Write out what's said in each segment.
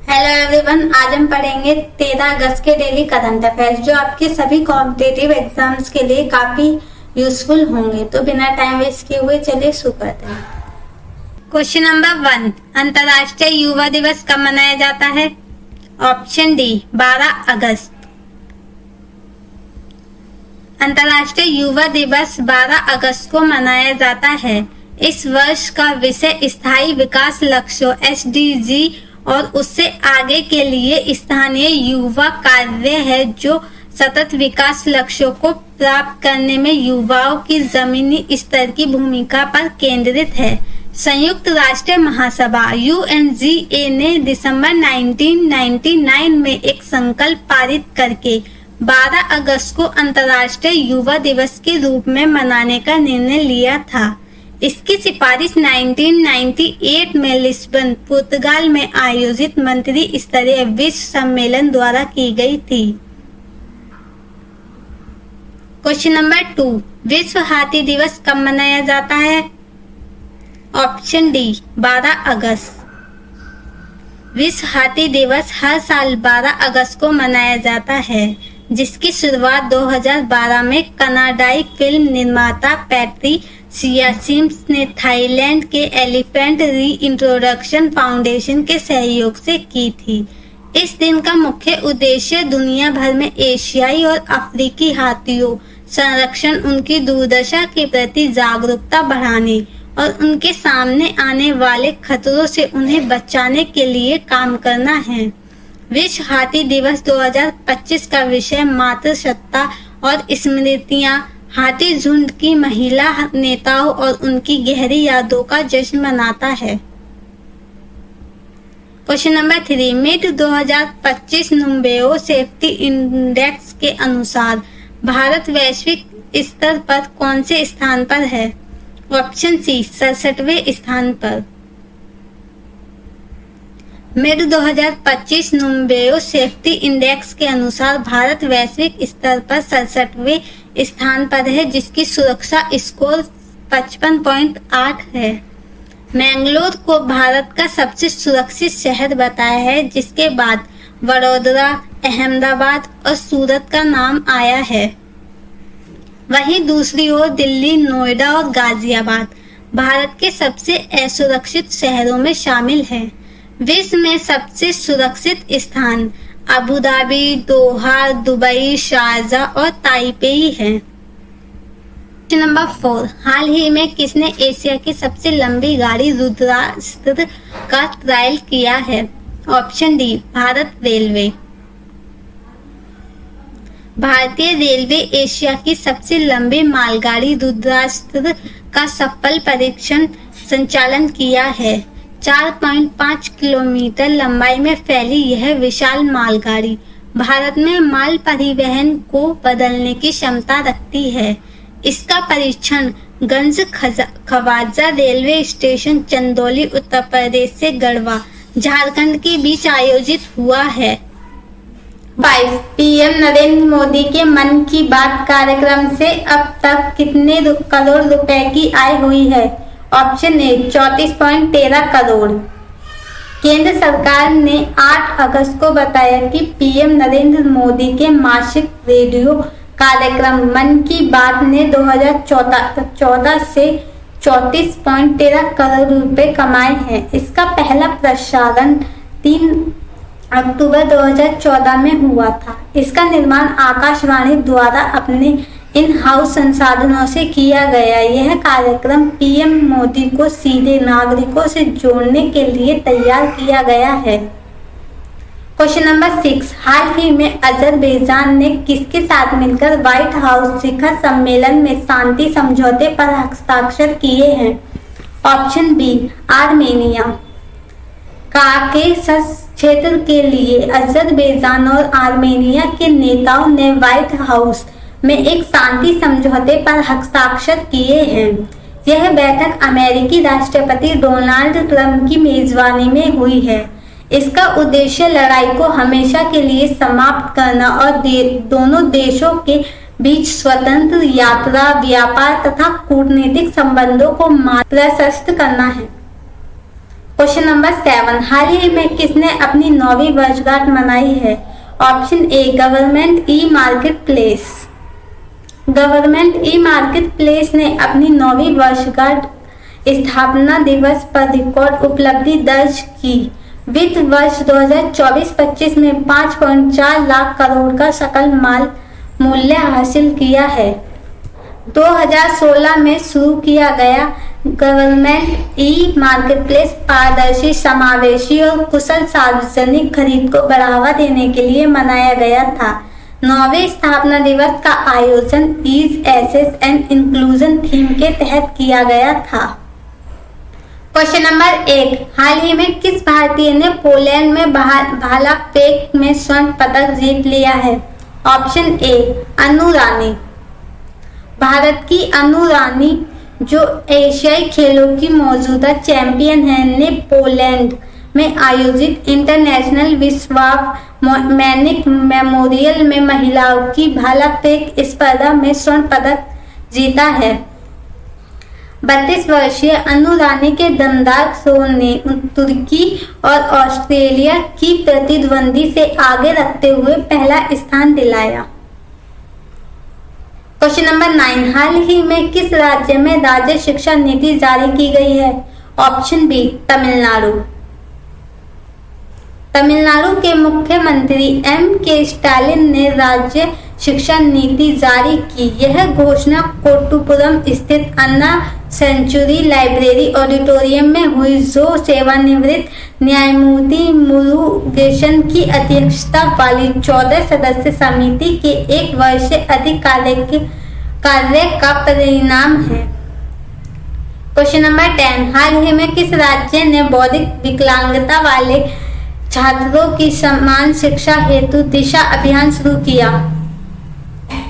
Hello everyone, आज हम पढ़ेंगे 13 अगस्त के डेली करंट अफेयर्स जो आपके सभी कॉम्पिटिटिव एग्जाम्स के लिए काफी यूजफुल होंगे। तो बिना टाइम वेस्ट किए हुए चलिए शुरू करते हैं। क्वेश्चन नंबर 1, अंतर्राष्ट्रीय युवा दिवस कब मनाया जाता है? ऑप्शन डी 12 अगस्त। अंतर्राष्ट्रीय युवा दिवस 12 अगस्त को मनाया जाता है। इस वर्ष का विषय स्थायी विकास लक्ष्यों SDG और उससे आगे के लिए स्थानीय युवा कार्य है, जो सतत विकास लक्ष्यों को प्राप्त करने में युवाओं की जमीनी स्तर की भूमिका पर केंद्रित है। संयुक्त राष्ट्र महासभा UNGA ने दिसंबर 1999 में एक संकल्प पारित करके 12 अगस्त को अंतर्राष्ट्रीय युवा दिवस के रूप में मनाने का निर्णय लिया था। इसकी सिफारिश 1998 में लिस्बन, पुर्तगाल में आयोजित मंत्री स्तरीय विश्व सम्मेलन द्वारा की गई थी। क्वेश्चन नंबर 2, विश्व हाथी दिवस कब मनाया जाता है? ऑप्शन डी 12 अगस्त। विश्व हाथी दिवस हर साल 12 अगस्त को मनाया जाता है, जिसकी शुरुआत 2012 में कनाडाई फिल्म निर्माता पैट्रिसिया सिम्स ने थाईलैंड के एलिफेंट रीइंट्रोडक्शन फाउंडेशन के सहयोग से की थी। इस दिन का मुख्य उद्देश्य दुनिया भर में एशियाई और अफ्रीकी हाथियों संरक्षण, उनकी दुर्दशा के प्रति जागरूकता बढ़ाने और उनके सामने आने वाले खतरों से उन्हें बचाने के लिए काम करना है। विश्व हाथी दिवस 2025 का विषय मातृसत्ता और स्मृतियां, हाथी झुंड की महिला नेताओं और उनकी गहरी यादों का जश्न मनाता है। Question number 3, mid 2025 Numbeo safety index के अनुसार भारत वैश्विक स्तर पर कौन से स्थान पर है? ऑप्शन सी 67वें स्थान पर। मिड 2025 नुम्बेओ सेफ्टी इंडेक्स के अनुसार भारत वैश्विक स्तर पर 67वें स्थान पर है, जिसकी सुरक्षा स्कोर 55.8 है। मैंगलोर को भारत का सबसे सुरक्षित शहर बताया है, जिसके बाद वडोदरा, अहमदाबाद और सूरत का नाम आया है। वहीं दूसरी ओर दिल्ली, नोएडा और गाजियाबाद भारत के सबसे असुरक्षित शहरों में शामिल हैं। विश्व में सबसे सुरक्षित स्थान अबू धाबी, दोहा, दुबई, शारजाह और ताइपेई है। नंबर 4, हाल ही में किसने एशिया की सबसे लंबी गाड़ी रुद्रास्त्र का ट्रायल किया है? Option D Bharat railway. भारतीय रेलवे एशिया की सबसे लंबी मालगाड़ी रुद्रास्त्र का सफल परीक्षण संचालन किया है। 4.5 किलोमीटर लंबाई में फैली यह विशाल मालगाड़ी भारत में माल परिवहन को बदलने की क्षमता रखती है। इसका परीक्षण गंज खवाजा रेलवे स्टेशन, चंदौली, उत्तर प्रदेश से गढ़वा, झारखंड के बीच आयोजित हुआ है। 5, पीएम नरेंद्र मोदी के मन की बात कार्यक्रम से अब तक कितने करोड़ रुपए की आय हुई है? Option A 34.13 crore. केंद्र सरकार ने 8 अगस्त को बताया कि पीएम नरेंद्र मोदी के मासिक रेडियो कार्यक्रम मन की बात ने 2014 से 34.13 करोड़ रुपए कमाए हैं। इसका पहला प्रसारण 3 अक्टूबर 2014 में हुआ था। इसका निर्माण आकाशवाणी द्वारा अपने इन हाउस संसाधनों से किया गया। यह कार्यक्रम पीएम मोदी को सीधे नागरिकों से जोड़ने के लिए तैयार किया गया है। क्वेश्चन नंबर 6, हाल ही में अजरबैजान ने किसके साथ मिलकर व्हाइट हाउस शिखर सम्मेलन में शांति समझौते पर हस्ताक्षर किए हैं? Option B Armenia. काकेशस क्षेत्र के लिए अजरबैजान और आर्मेनिया के नेताओं ने व्हाइट हाउस में एक शांति समझौते पर हस्ताक्षर किए हैं। यह बैठक अमेरिकी राष्ट्रपति डोनाल्ड ट्रंप की मेजबानी में हुई है। इसका उद्देश्य लड़ाई को हमेशा के लिए समाप्त करना और दोनों देशों के बीच स्वतंत्र यात्रा, व्यापार तथा कूटनीतिक संबंधों को प्रशस्त करना है। क्वेश्चन नंबर 7, हाल ही में किसने अपनी 9वीं वर्षगांठ मनाई है? Option A government e market place. Government e market place ने अपनी 9वीं वर्षगांठ स्थापना दिवस पर रिकॉर्ड उपलब्धि दर्ज की। वित्त वर्ष 2024-25 में 5.4 लाख करोड़ का सकल माल मूल्य हासिल किया है। 2016 में शुरू किया गया गवर्नमेंट ई मार्केटप्लेस पारदर्शी, समावेशी और कुशल सार्वजनिक खरीद को बढ़ावा देने के लिए मनाया गया था। 9वें स्थापना दिवस का आयोजन ease, access and inclusion theme के तहत किया गया था। क्वेश्चन नंबर 1, हाल ही में किस भारतीय ने पोलैंड में भाला फेंक में स्वर्ण पदक जीत लिया है? ऑप्शन ए अनु रानी। भारत की अनु रानी, जो एशियाई खेलों की मौजूदा चैंपियन है, ने पोलैंड में आयोजित इंटरनेशनल विश्वमैनिक मेमोरियल में महिलाओं की भाला फेंक स्पर्धा में स्वर्ण पदक जीता है। 32 वर्षीय अनु रानी के दमदार शो ने तुर्की और ऑस्ट्रेलिया की प्रतिद्वंदी से आगे रखते हुए पहला स्थान दिलाया। क्वेश्चन नंबर 9, हाल ही में किस राज्य में राज्य शिक्षा नीति जारी की गई है? Option B Tamil Nadu. तमिलनाडु के मुख्यमंत्री M.K. स्टालिन ने राज्य शिक्षा नीति जारी की। यह घोषणा कोट्टुपुरम स्थित अन्ना सेंचुरी लाइब्रेरी ऑडिटोरियम में हुई, जो सेवानिवृत्त न्यायमूर्ति मुरुगेशन की अध्यक्षता वाली 14 सदस्य समिति के 1 वर्ष से अधिक कार्य का परिणाम है। क्वेश्चन नंबर 10, हाल ही में किस राज्य ने बौद्धिक विकलांगता वाले छात्रों की समान शिक्षा हेतु दिशा अभियान शुरू किया?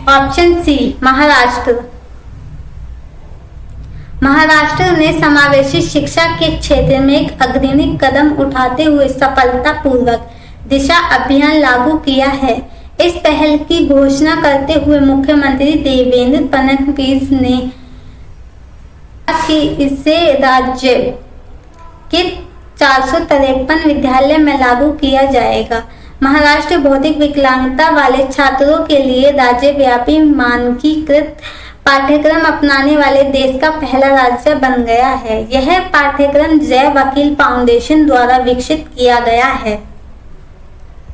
Option C Maharashtra. महाराष्ट्र ने समावेशी शिक्षा के क्षेत्र में एक अग्रणी कदम उठाते हुए सफलतापूर्वक दिशा अभियान लागू किया है। इस पहल की घोषणा करते हुए मुख्यमंत्री देवेंद्र फडणवीस ने कि इसे राज्य के 453 विद्यालय में लागू किया जाएगा। महाराष्ट्र बौद्धिक विकलांगता वाले छात्रों के लिए राज्यव्यापी मानकीकृत पाठ्यक्रम अपनाने वाले देश का पहला राज्य बन गया है। यह पाठ्यक्रम जय वकील फाउंडेशन द्वारा विकसित किया गया है।